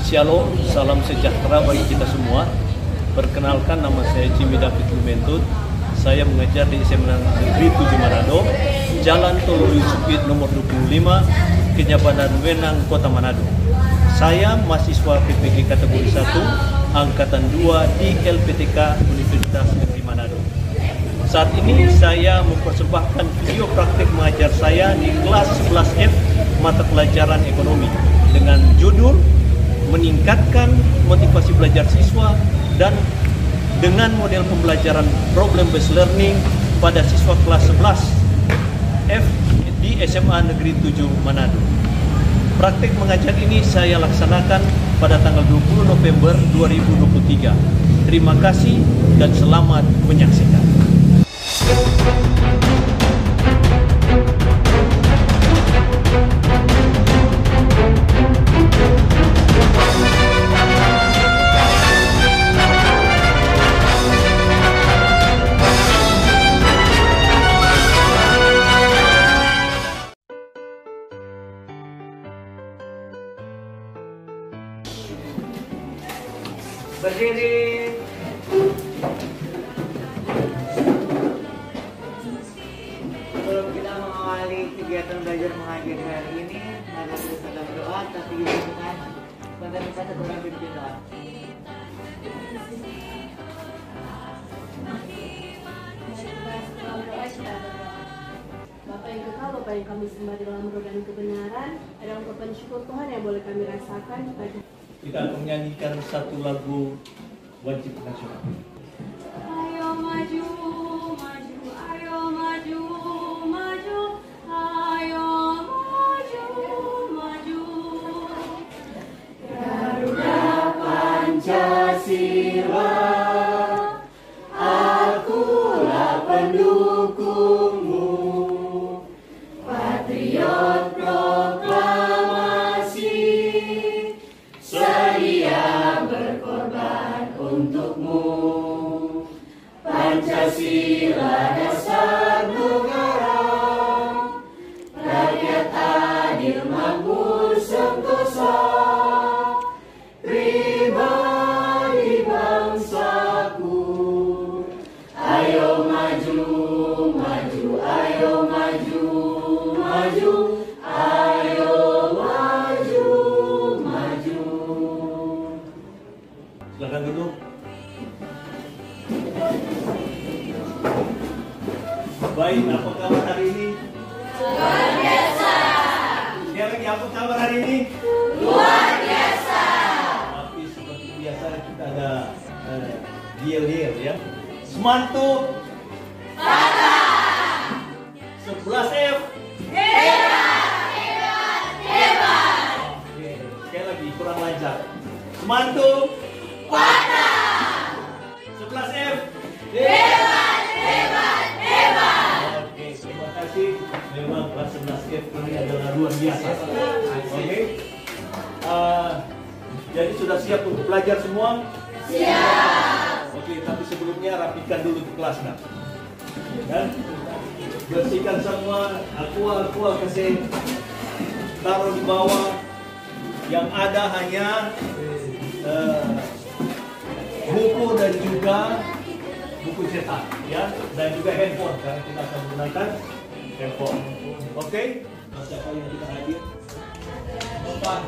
Shalom, salam sejahtera bagi kita semua. Perkenalkan, nama saya Jimmy David Lumentut. Saya mengajar di SMA Negeri 7 Manado, Jalan Tol Supit nomor 25, Kenyabanan Wenang, Kota Manado. Saya mahasiswa PPG kategori 1, angkatan 2 di LPTK Universitas Negeri Manado. Saat ini saya mempersembahkan video praktik mengajar saya di kelas 11F mata pelajaran ekonomi dengan judul meningkatkan motivasi belajar siswa dan dengan model pembelajaran problem based learning pada siswa kelas 11F di SMA Negeri 7 Manado. Praktik mengajar ini saya laksanakan pada tanggal 20 November 2023. Terima kasih dan selamat menyaksikan. Berdiri. Sebelum kita mengawali kegiatan belajar mengajar hari ini, mari kita sedang doa, tapi dengan pada kita sedang pimpin doa. Bapak yang kekal, Bapak yang kami sembah di dalam roh dan kebenaran, ada ungkapan syukur Tuhan yang boleh kami rasakan bagi Kita akan menyanyikan satu lagu wajib nasional. Ayo maju, maju, ayo maju, maju, ayo maju, maju. Garuda Pancasila, akulah pendukungmu, patriot proklamasi, sedia berkorban untukmu. Pancasila dasar negara, rakyat adil makmur sentosa, pribadi bangsaku. Ayo maju, maju, ayo maju, maju, ayo maju, maju. Silakan duduk. Baik, apa kabar hari ini? Luar biasa. Sekali lagi, apa kabar hari ini? Luar biasa. Tapi seperti biasa kita ada yel-yel ya. Semantuk. Patah. 11F. Hebat, hebat, hebat. Oke, sekali lagi kurang lancar. Semantuk. Patah. 11F. Hebat, hebat, hebat. Oke, terima kasih. Memang kelas 11F ini adalah luar biasa. Oke. Jadi sudah siap untuk belajar semua? Siap. Oke, tapi sebelumnya rapikan dulu di kelas kan. Dan bersihkan semua aqua kasih taruh di bawah. Yang ada hanya buku dan juga buku cetak ya, dan juga handphone karena kita akan menggunakan handphone. Oke, siapa yang kita hadir? Bapak.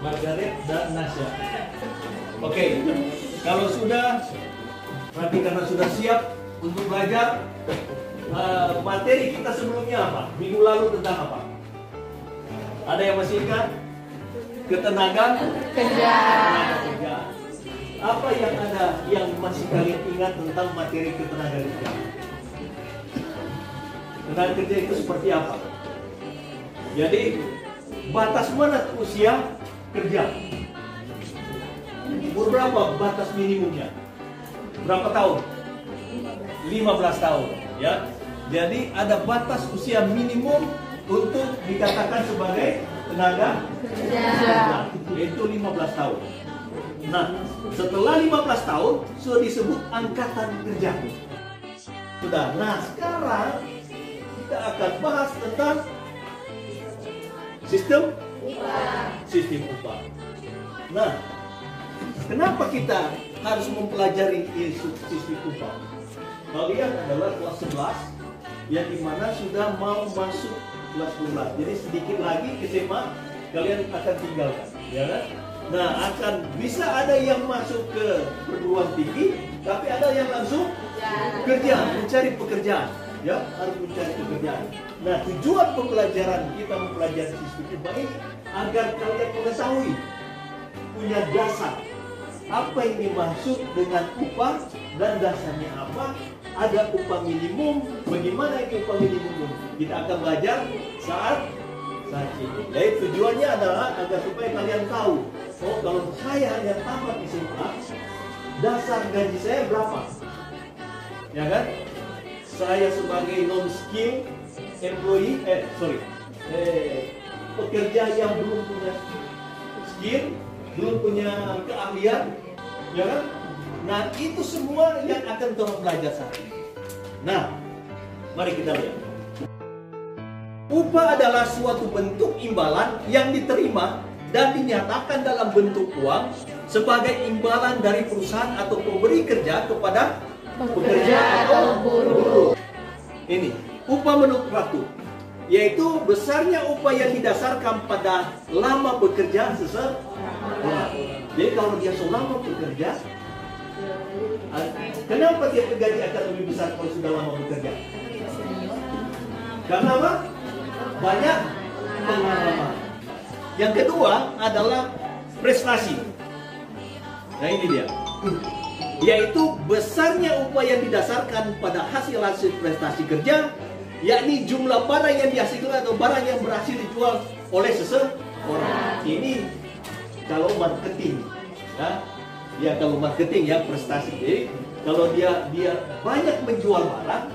Margaret dan Nasya. Oke, kalau sudah, berarti karena sudah siap untuk belajar, materi kita sebelumnya apa? Minggu lalu tentang apa? Ada yang masih ingat? Ketenaga kerja. Apa yang ada yang masih kalian ingat tentang materi ketenaga kerja? Tenaga kerja itu seperti apa? Jadi batas mana usia kerja? Umur berapa batas minimumnya? Berapa tahun? 15 tahun ya. Jadi ada batas usia minimum untuk dikatakan sebagai tenaga kerja, yaitu 15 tahun. Nah, setelah 15 tahun sudah disebut angkatan kerja. Sudah. Nah, sekarang kita akan bahas tentang sistem upah. Nah, kenapa kita harus mempelajari sistem upah? Kalian adalah kelas 11 yang dimana sudah mau masuk kelas 12. Jadi sedikit lagi ke SMA kalian akan tinggalkan, ya kan? Nah, akan bisa ada yang masuk ke perguruan tinggi, tapi ada yang langsung kerja, mencari pekerjaan, ya, harus mencari pekerjaan. Nah, tujuan pembelajaran kita mempelajari sistem upah ini agar kalian mengetahui, punya dasar apa yang dimaksud dengan upah dan dasarnya apa. Ada upah minimum, bagaimana itu upah minimum? Kita akan belajar saat ini. Jadi tujuannya adalah agar supaya kalian tahu, oh kalau saya hanya tamat SMA, dasar gaji saya berapa? Ya kan? Saya sebagai non-skill employee, pekerja yang belum punya skill, belum punya keahlian, ya kan? Nah, itu semua yang akan kita belajar saat ini. Nah, mari kita lihat. Upah adalah suatu bentuk imbalan yang diterima dan dinyatakan dalam bentuk uang sebagai imbalan dari perusahaan atau pemberi kerja kepada pekerja atau buruh. Ini, upah menurut waktu, yaitu besarnya upah yang didasarkan pada lama bekerja seseorang. Jadi kalau dia selama bekerja, kenapa dia gaji akan lebih besar kalau sudah lama bekerja? Karena apa? Banyak pengalaman. Yang kedua adalah prestasi. Nah ini dia, yaitu besarnya upah yang didasarkan pada hasil-hasil prestasi kerja, yakni jumlah barang yang dihasilkan atau barang yang berhasil dijual oleh seseorang. Ini kalau marketing, ya kalau marketing ya prestasi. Jadi kalau dia banyak menjual barang,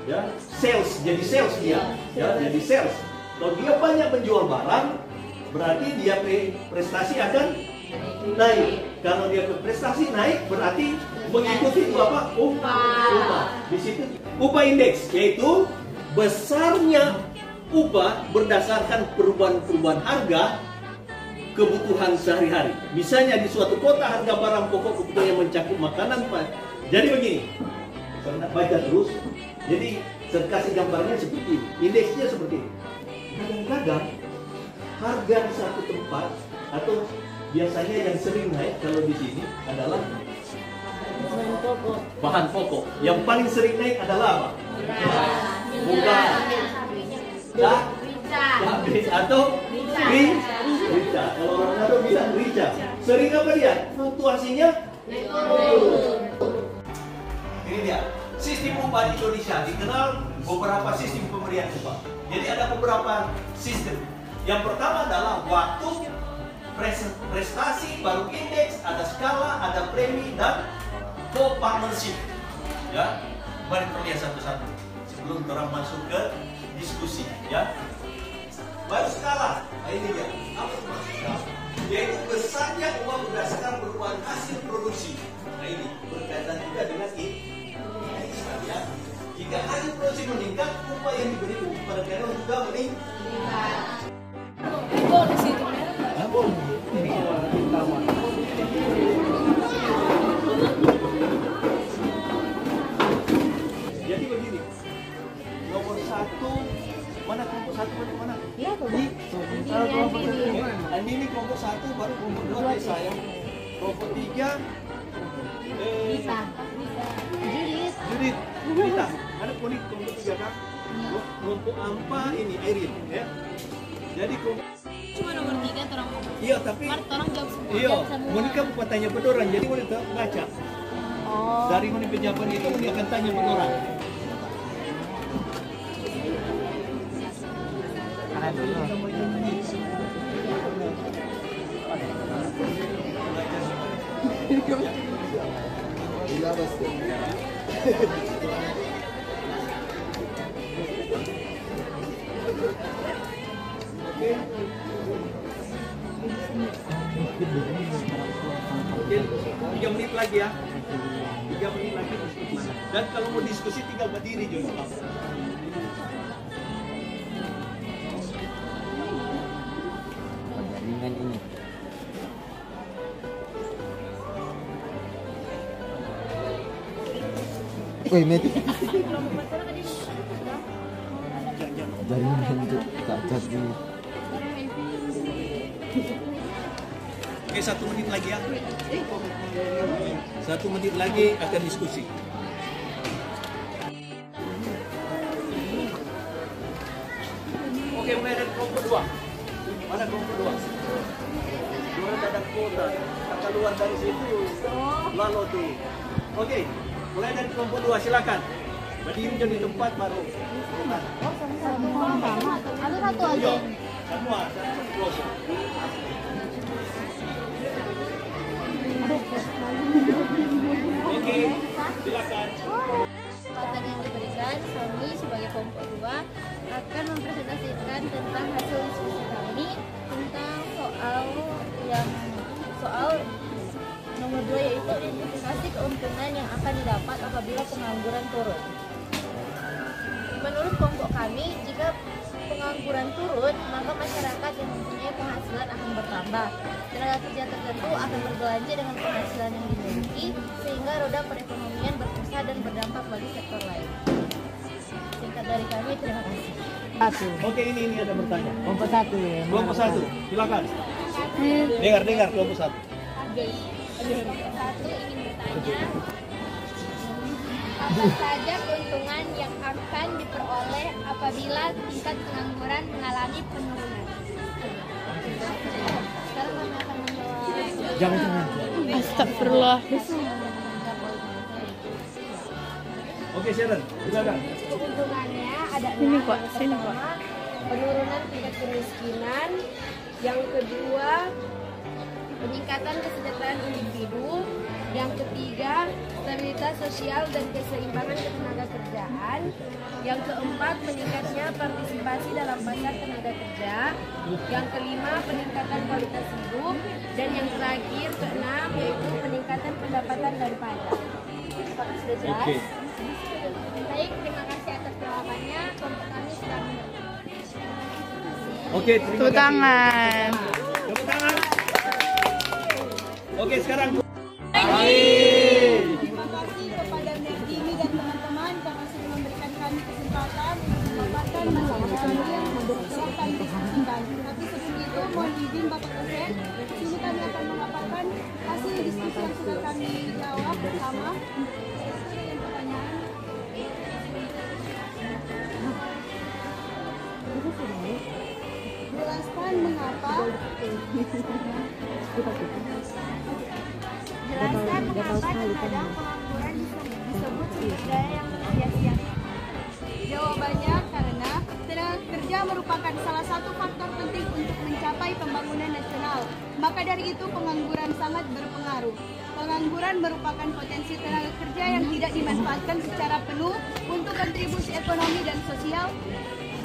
ya sales, jadi sales dia, ya jadi sales. Kalau dia banyak menjual barang, berarti dia prestasi akan naik. Kalau dia prestasi naik, berarti mengikuti apa? Upah. Di situ upah indeks, yaitu besarnya upah berdasarkan perubahan harga kebutuhan sehari-hari. Misalnya di suatu kota harga barang pokok kebutuhan yang mencakup makanan, Pak. Jadi begini, baca terus. Jadi saya kasih gambarnya seperti ini, indeksnya seperti ini. Kadang-kadang harga di satu tempat atau biasanya yang sering naik kalau di sini adalah bahan pokok. Yang paling sering naik adalah apa? Bukan. Cabai atau rica. Kalau orang Manado bilang rica. Sering apa dia? Fluktuasinya. Ini dia. Sistem upah di Indonesia dikenal beberapa sistem pemberian upah. Jadi ada beberapa sistem. Yang pertama adalah waktu, prestasi, baru indeks, ada skala, ada premi, dan co-partnership. Ya, mari kita lihat satu-satu sebelum kita masuk ke diskusi. Ya, baru skala. Nah, ini dia. Apa itu skala? Yaitu besarnya upah berdasarkan perubahan hasil produksi. Nah ini berkaitan juga dengan ini. Ya. Jika hasil produksi meningkat, upah yang diberi kepada karyawan juga meningkat. Ini utama. Jadi begini, nomor satu, mana kelompok satu mana? Iya, Ini kelompok satu, baru kelompok dua dari saya. Kelompok tiga, Judit, Rita. Ada kelompok tiga kan? Kelompok empat ini Erin, ya. Jadi kelompok cuma nomor 3 orang. Iya, tapi orang jawab semua. iya, Monica bukan tanya pedorang, jadi Monica baca. Oh. Dari Monica jawaban itu dia akan tanya pedorang. Oke, 3 menit lagi ya. 3 menit lagi diskusi. Dan kalau mau diskusi tinggal berdiri juga. Jaringan ini. Woi, Meti. Jaringan untuk cacat ini. Oke, 1 menit lagi ya. 1 menit lagi akan diskusi. Oke, mulai dari kelompok 2. Mana kelompok 2? Dua ada kuota. Kata keluar dari situ. Lalu tuh. Oke, mulai dari kelompok 2 silakan. Berdiri di tempat baru. Ada satu aja. Yo, semua kelompok. Oke, silakan. Kesempatan yang diberikan, kami sebagai kelompok 2 akan mempresentasikan tentang hasil diskusi kami tentang soal nomor 2, yaitu identifikasi keuntungan yang akan didapat apabila pengangguran turun. Menurut kelompok kami, jika pengangguran turun, maka masyarakat yang mempunyai penghasilan akan bertambah. Tenaga kerja tertentu akan berbelanja dengan penghasilan yang dimiliki, sehingga roda perekonomian berpusat dan berdampak bagi sektor lain. Singkat dari kami, terima kasih. Oke, ini ada bertanya. Kelompok 1 ya. Kelompok 1, silakan. Dengar kelompok 1. Kelompok 1 ingin bertanya, apa saja keuntungan yang akan diperoleh apabila tingkat pengangguran mengalami penurunan? Sekarang kami akan menjawab. Jangan. Astagfirullah. Oke, Sharon, silakan. Keuntungannya ada Sini, enam. Pak. Yang Sini, pertama, Pak. penurunan tingkat kemiskinan. Yang kedua, peningkatan kesejahteraan individu. Yang ketiga, stabilitas sosial dan keseimbangan ketenaga kerjaan. Yang keempat, meningkatnya partisipasi dalam pasar tenaga kerja. Yang kelima, peningkatan kualitas hidup. Dan yang terakhir, keenam, yaitu peningkatan pendapatan dari pajak. Apakah sudah jelas? Oke. Baik, terima kasih atas jawabannya. Kelompok kami sudah Oke, terima Tepuk kasih. tangan. Tepuk tangan. Oke, sekarang Terima kasih kepada Merdini dan teman-teman karena sudah memberikan kami kesempatan untuk memaparkan masalah kami yang telah kami diskusikan. Tapi sebelum itu, mohon izin Bapak Dosen, di sini kami akan memaparkan hasil diskusi yang sudah kami jawab bersama. Yang pertanyaan, jelaskan mengapa Jelaskan mengapa terkadang pengangguran disebut sumber daya yang sia-sia. Jawabannya karena tenaga kerja merupakan salah satu faktor penting untuk mencapai pembangunan nasional. Maka dari itu pengangguran sangat berpengaruh. Pengangguran merupakan potensi tenaga kerja yang tidak dimanfaatkan secara penuh untuk kontribusi ekonomi dan sosial.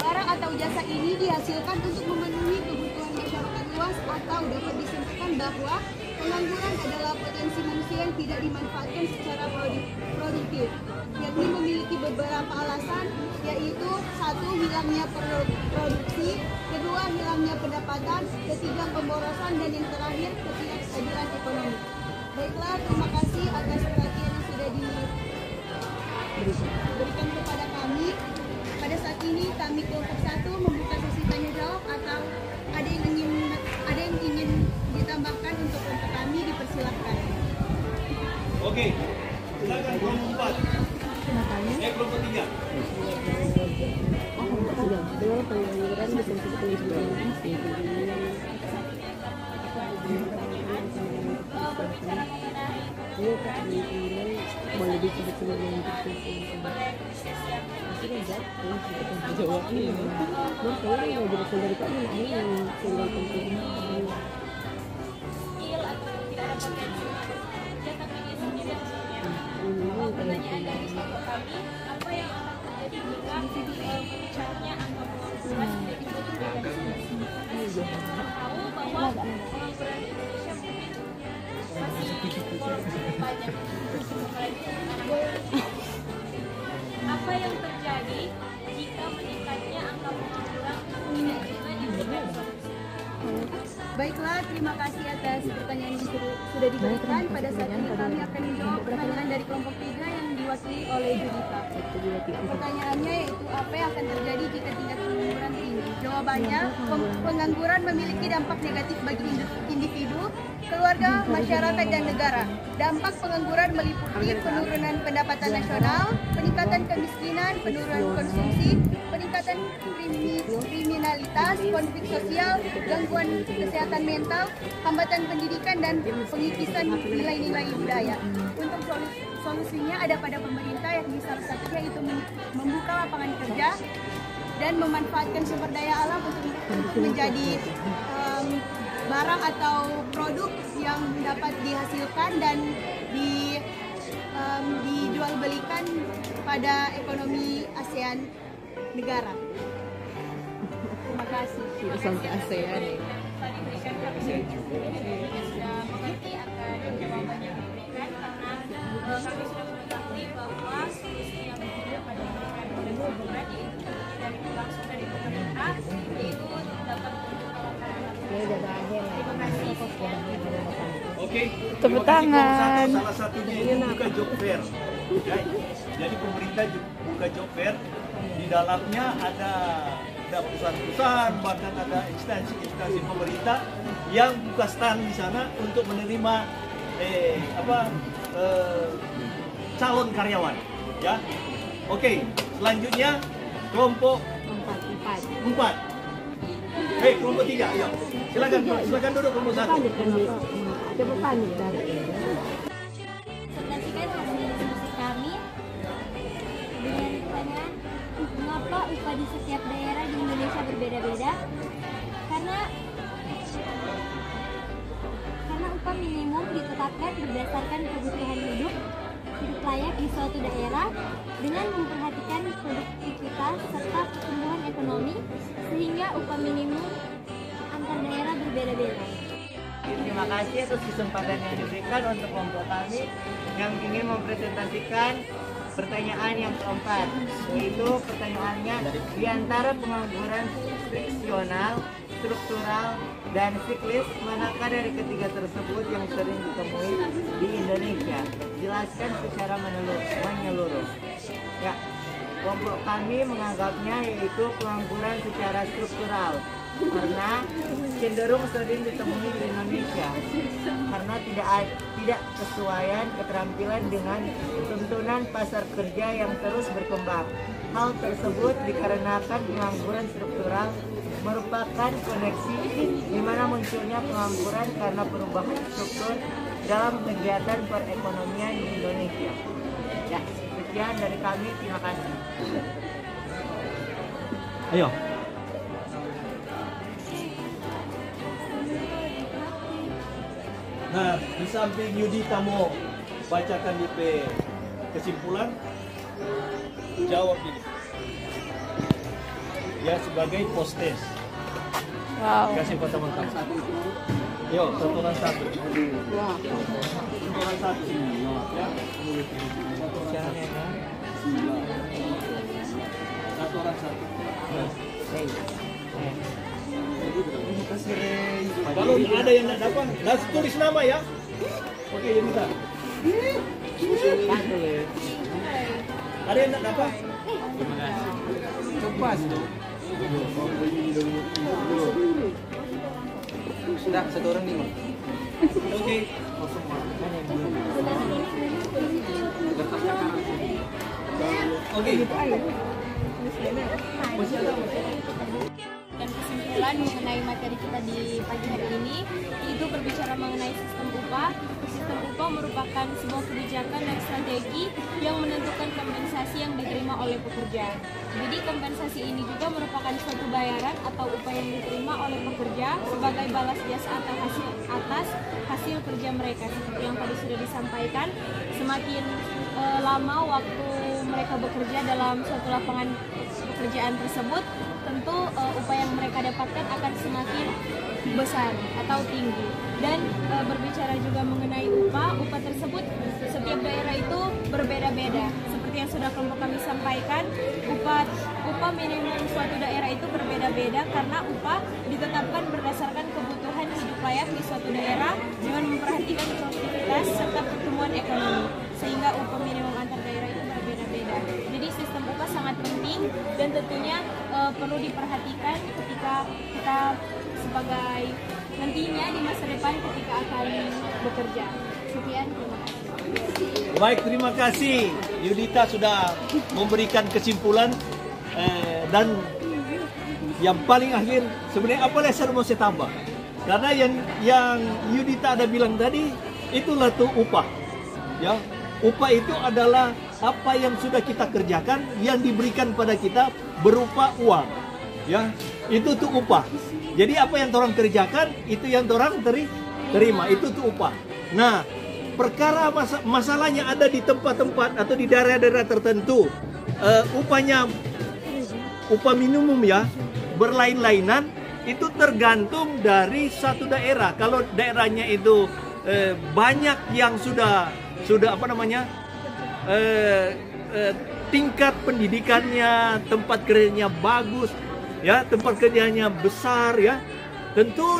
Barang atau jasa ini dihasilkan untuk memenuhi kebutuhan masyarakat luas, atau dapat disimpulkan bahwa pengangguran adalah potensi manusia yang tidak dimanfaatkan secara produktif, yakni memiliki beberapa alasan, yaitu 1. Hilangnya produksi, 2. Hilangnya pendapatan, 3. Pemborosan, dan yang terakhir ketidakstabilan ekonomi. Baiklah, terima kasih atas perhatian yang sudah diberikan kepada kami. Pada saat ini kami kelompok 1 membuka sesi tanya jawab, atau ada yang ingin ditambahkan untuk kelompok kami, dipersilakan. Oke, silakan kelompok 4. Kelompok 3. Pertanyaan dari kelompok kami, apa yang akan terjadi jika mencapai angka pengangguran menjadi 7%? Tahu bahwa pengangguran di Indonesia mungkin masih banyak, apalagi Baiklah, terima kasih atas pertanyaan yang sudah diberikan. Pada saat ini kami akan menjawab pertanyaan dari kelompok 3 yang diwakili oleh Judika. Pertanyaannya yaitu apa yang akan terjadi jika tingkat pengangguran tinggi? Jawabannya, pengangguran memiliki dampak negatif bagi individu, keluarga, masyarakat, dan negara. Dampak pengangguran meliputi penurunan pendapatan nasional, peningkatan kemiskinan, penurunan konsumsi, peningkatan kriminalitas, konflik sosial, gangguan kesehatan mental, hambatan pendidikan, dan pengikisan nilai-nilai budaya. Untuk solusinya ada pada pemerintah, yakni salah satunya itu membuka lapangan kerja dan memanfaatkan sumber daya alam untuk menjadi barang atau produk yang dapat dihasilkan dan dijual belikan pada ekonomi ASEAN negara. Terima kasih. Sampai ASEAN ya. Sudah mengerti akan jawaban yang diberikan karena kami sudah mengetahui bahwa solusi yang diberikan pada diberikan oleh pengangguran yaitu dari langsung dari pemerintah yaitu dapat terima kasih. Oke. Tepuk tangan. Salah satunya itu buka job fair. Ya, jadi pemerintah buka job fair. Di dalamnya ada perusahaan-perusahaan, bahkan ada instansi pemerintah yang buka stand di sana untuk menerima calon karyawan. Ya, oke. Selanjutnya kelompok 4. Kelompok 3, ayo. Silakan duduk kelompok 1. Presentasikan hasil diskusi kami dengan pertanyaan mengapa upah di setiap daerah di Indonesia berbeda-beda? Karena upah minimum ditetapkan berdasarkan kebutuhan hidup layak di suatu daerah dengan memperhatikan produktivitas serta pertumbuhan ekonomi sehingga upah minimum antar daerah berbeda-beda. Terima kasih atas kesempatan yang diberikan untuk kelompok kami yang ingin mempresentasikan pertanyaan yang keempat, yaitu pertanyaannya di antara pengangguran friksional, struktural, dan siklis, manakah dari ketiga tersebut yang sering ditemui di Indonesia? Jelaskan secara menyeluruh. Ya, kelompok kami menganggapnya yaitu pengangguran secara struktural karena cenderung sering ditemui di Indonesia karena tidak kesesuaian keterampilan dengan tuntunan pasar kerja yang terus berkembang. Hal tersebut dikarenakan pengangguran struktural merupakan koneksi di mana munculnya pengangguran karena perubahan struktur dalam kegiatan perekonomian di Indonesia. Ya, sekian dari kami, terima kasih. Ayo. Nah, di samping Yudita mau bacakan DP kesimpulan, jawab ini. Ya, sebagai postes. Wow. Kasih foto teman. Yo, saturan 1. Saturan 1. Ya. Saturan 1. Kalau ada yang tidak dapat, langsung tulis nama ya. Oke, ya minta. Ada yang tidak dapat? Terima kasih. Coba sudah 1 orang 5. Oke. Oke. Dan kesimpulan mengenai materi kita di pagi hari ini itu berbicara mengenai sistem upah. Sistem upah merupakan sebuah kebijakan dan strategi yang menentukan kompensasi yang diterima oleh pekerja. Jadi kompensasi ini juga merupakan suatu bayaran atau upah yang diterima oleh pekerja sebagai balas jasa atas hasil kerja mereka. Seperti yang tadi sudah disampaikan, semakin lama waktu mereka bekerja dalam suatu lapangan pekerjaan tersebut, tentu upah yang mereka dapatkan akan semakin besar atau tinggi. Dan berbicara juga mengenai upah tersebut setiap daerah itu berbeda-beda. Seperti yang sudah kelompok kami sampaikan, upah minimum suatu daerah itu berbeda-beda karena upah ditetapkan berdasarkan kebutuhan hidup layak di suatu daerah dengan memperhatikan produktivitas serta pertumbuhan ekonomi, sehingga upah minimum antar daerah itu berbeda-beda. Jadi sistem upah sangat penting dan tentunya perlu diperhatikan ketika kita sebagai nantinya di masa depan ketika akan bekerja. Sekian, terima kasih. Baik, terima kasih Yudita sudah memberikan kesimpulan dan yang paling akhir sebenarnya apa yang mau saya tambah? Karena yang Yudita ada bilang tadi itulah tuh upah. Ya, upah itu adalah apa yang sudah kita kerjakan yang diberikan pada kita berupa uang. Ya, itu tuh upah. Jadi apa yang orang kerjakan itu yang orang terima, itu tuh upah. Nah, perkara masalahnya ada di tempat-tempat atau di daerah-daerah tertentu, upah minimum ya berlain-lainan, itu tergantung dari satu daerah. Kalau daerahnya itu banyak yang sudah apa namanya tingkat pendidikannya, tempat kerjanya bagus, ya tempat kerjanya besar, ya tentu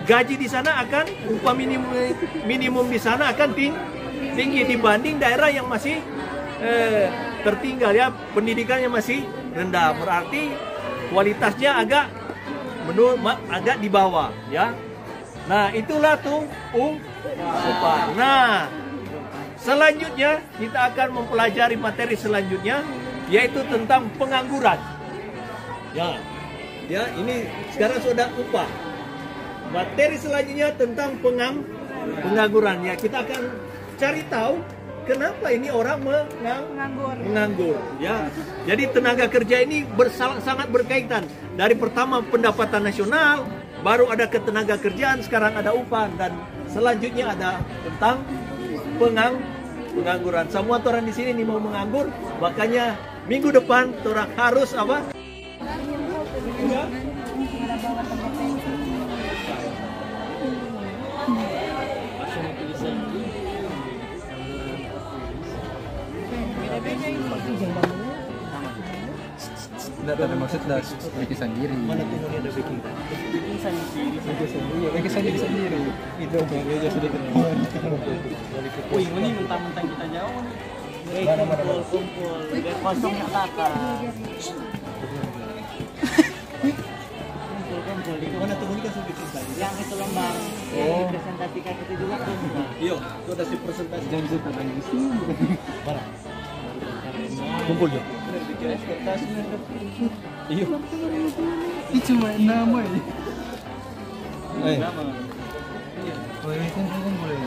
gaji di sana akan upah minimum di sana akan tinggi dibanding daerah yang masih tertinggal, ya pendidikannya masih rendah, berarti kualitasnya agak di bawah, ya. Nah, itulah tuh upah. Nah, selanjutnya kita akan mempelajari materi selanjutnya yaitu tentang pengangguran. Ya, ini sekarang sudah upah. Materi selanjutnya tentang pengangguran. Ya, kita akan cari tahu kenapa ini orang menganggur. Ya, jadi tenaga kerja ini sangat berkaitan. Dari pertama pendapatan nasional, baru ada ketenaga kerjaan, sekarang ada upah, dan selanjutnya ada tentang pengangguran. Semua orang di sini nih mau menganggur, makanya minggu depan orang harus apa? Tidak ada maksud dah bikin sendiri. Mana tuh ada bikin? Bikin sendiri. Itu baru sudah temuan. Wih, ini mentang-mentang kita jauh nih. Kumpul. Biar kosongnya kakak. Kumpul. Mana tuh ini kan sudah bikin tadi? Yang itu lembar yang dipresentasikan itu juga kumpul. Iya, itu ada si presentasi. Jangan bisa tanya di sini. Mana? Kumpul ya. Iya. Ini cuma nama ya. Boleh kan boleh.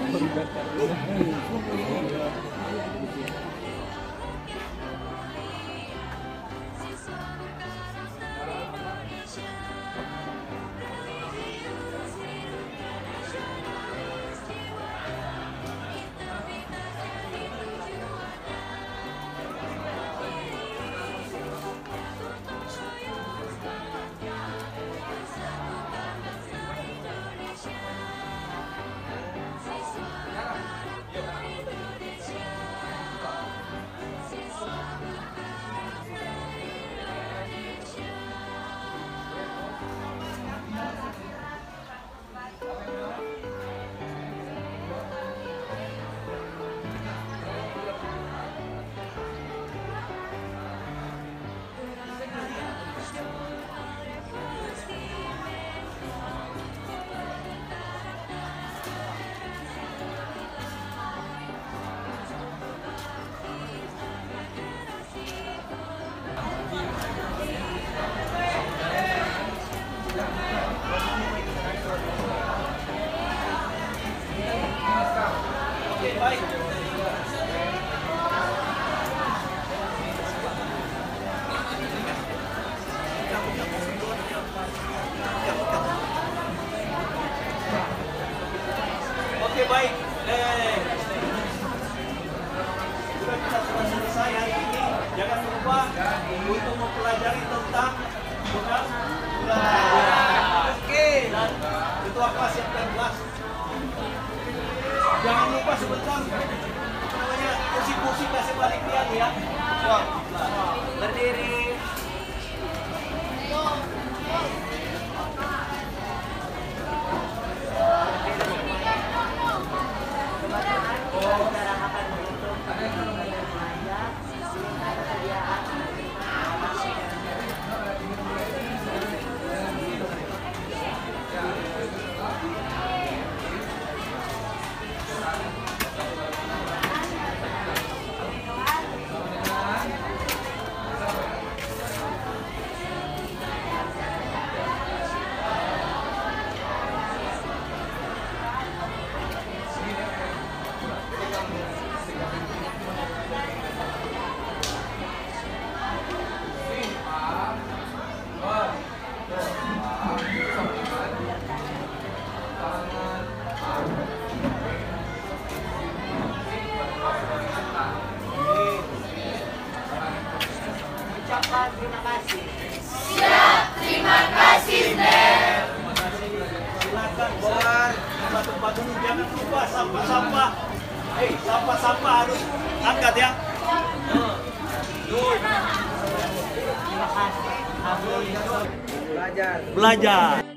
Oke, baik. Kita sudah selesai hari ini. Jangan lupa untuk mempelajari tentang pengangguran. Oke. Dan ketua kelas yang ke-11. Jangan lupa sebentar. Kursi-kursi kelas penelitian ya. Berdiri. Sekarang akan menghitung belanja persediaan. Ucapkan terima kasih. Siap, terima kasih, Ner. Silakan keluar tempat-tempat dulu, jangan lupa sampah-sampah. Sampah-sampah harus angkat ya. Terima kasih. Belajar.